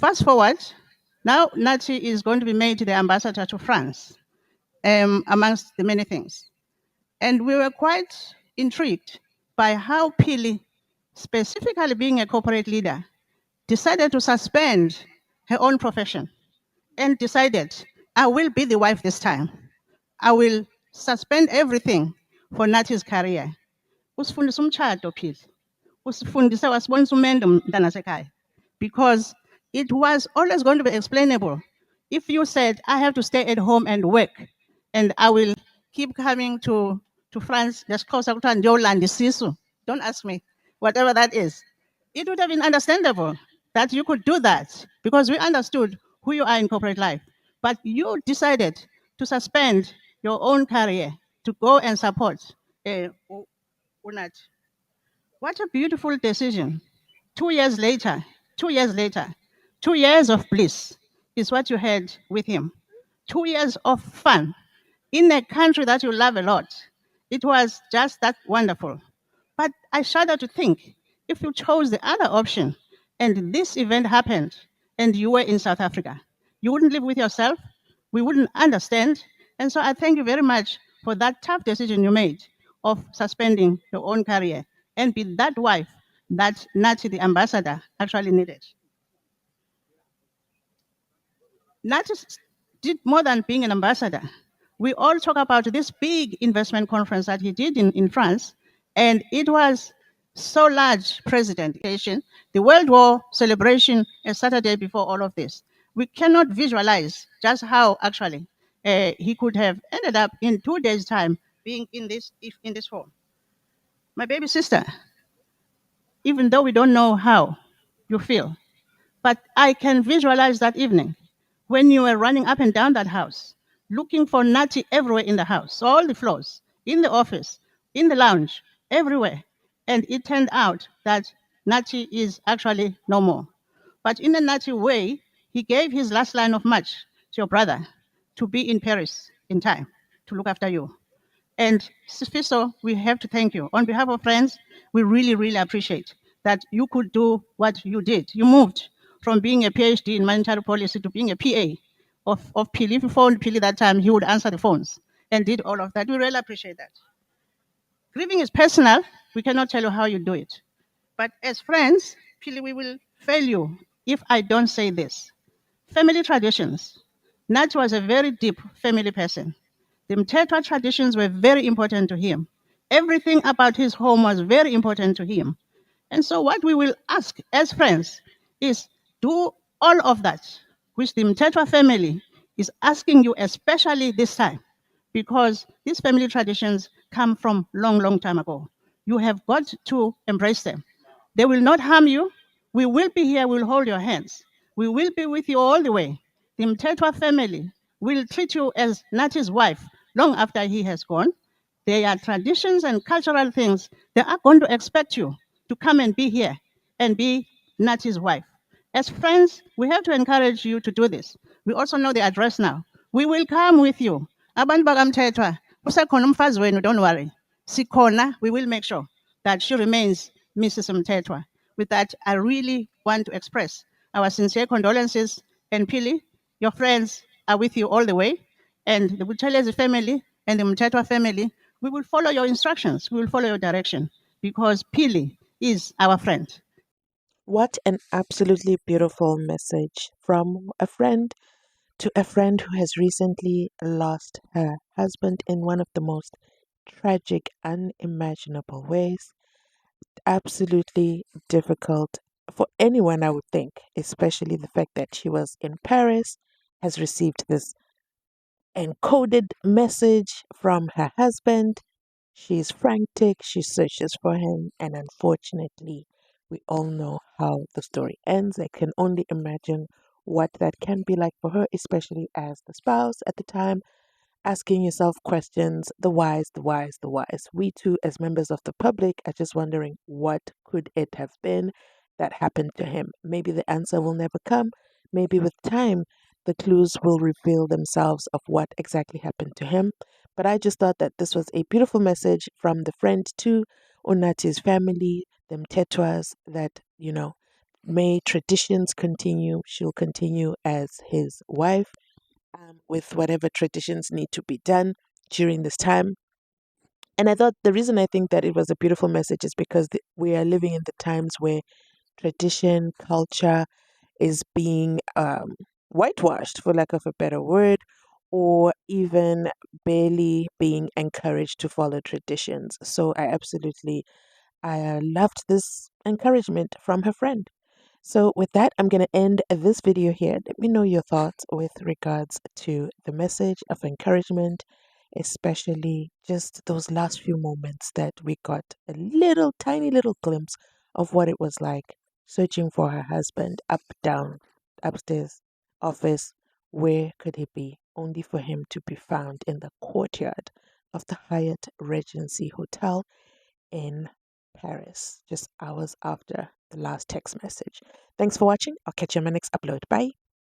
Fast forward, now Nathi is going to be made the ambassador to France, amongst the many things. And we were quite intrigued by how Pili, specifically being a corporate leader, decided to suspend her own profession and decided, I will be the wife this time. I will suspend everything for Nathi's career. Usifundisa umshado Phili. Usifundisa wasibonisa umendo mntanasekhaya. Because it was always going to be explainable if you said, I have to stay at home and work, and I will keep coming to France, just cause don't ask me, whatever that is. It would have been understandable that you could do that because we understood who you are in corporate life. But you decided to suspend your own career to go and support Unat. What a beautiful decision. 2 years later, 2 years later, 2 years of bliss is what you had with him. 2 years of fun in a country that you love a lot. It was just that wonderful. But I shudder to think if you chose the other option and this event happened and you were in South Africa, you wouldn't live with yourself, we wouldn't understand. And so I thank you very much for that tough decision you made of suspending your own career and be that wife that Nathi, the ambassador, actually needed. Nathi did more than being an ambassador. We all talk about this big investment conference that he did in France, and it was so large, President. The World War celebration a Saturday before all of this. We cannot visualize just how actually he could have ended up in 2 days' time being in this hall. My baby sister, even though we don't know how you feel, but I can visualize that evening when you were running up and down that house, looking for Nathi everywhere in the house, all the floors, in the office, in the lounge, everywhere. And it turned out that Nathi is actually no more. But in a Nathi way, he gave his last line of march to your brother to be in Paris in time to look after you. And Sifiso, we have to thank you. On behalf of friends, we really, really appreciate that you could do what you did. You moved from being a PhD in monetary policy to being a PA of Pili. If you phoned Pili that time, he would answer the phones and did all of that. We really appreciate that. Grieving is personal. We cannot tell you how you do it. But as friends, Pili, we will fail you if I don't say this. Family traditions. Nat was a very deep family person. The Mthethwa traditions were very important to him. Everything about his home was very important to him. And so what we will ask as friends is do all of that, which the Mthethwa family is asking you, especially this time, because these family traditions come from long, long time ago. You have got to embrace them. They will not harm you. We will be here. We'll hold your hands. We will be with you all the way. The Mthethwa family will treat you as Nathi's wife long after he has gone. There are traditions and cultural things. They are going to expect you to come and be here and be Nathi's wife. As friends, we have to encourage you to do this. We also know the address now. We will come with you. Abantu bakamthethwa, usekhona umfazi wenu, don't worry. Sikhona, we will make sure that she remains Mrs. Mthethwa. With that, I really want to express our sincere condolences. And Pili, your friends are with you all the way. And the Buthelezi family and the Mthethwa family, we will follow your instructions. We will follow your direction because Pili is our friend. What an absolutely beautiful message from a friend to a friend who has recently lost her husband in one of the most tragic, unimaginable ways. Absolutely difficult for anyone, I would think, especially the fact that she was in Paris, has received this encoded message from her husband. She's frantic, she searches for him, and unfortunately, we all know how the story ends. I can only imagine what that can be like for her, especially as the spouse at the time, asking yourself questions, the whys, the whys, the whys. We too, as members of the public, are just wondering what could it have been that happened to him. Maybe the answer will never come. Maybe with time, the clues will reveal themselves of what exactly happened to him. But I just thought that this was a beautiful message from the friend to Unati's family, the Mthethwa'S, that, May traditions continue. She'll continue as his wife, with whatever traditions need to be done during this time. And I thought the reason I think that it was a beautiful message is because we are living in the times where tradition, culture is being whitewashed, for lack of a better word, or even barely being encouraged to follow traditions. So I loved this encouragement from her friend. So, with that, I'm going to end this video here. Let me know your thoughts with regards to the message of encouragement, especially just those last few moments that we got a little tiny little glimpse of what it was like searching for her husband up, down, upstairs, office. Where could he be? Only for him to be found in the courtyard of the Hyatt Regency Hotel in Paris, just hours after the last text message. Thanks for watching. I'll catch you on my next upload. Bye.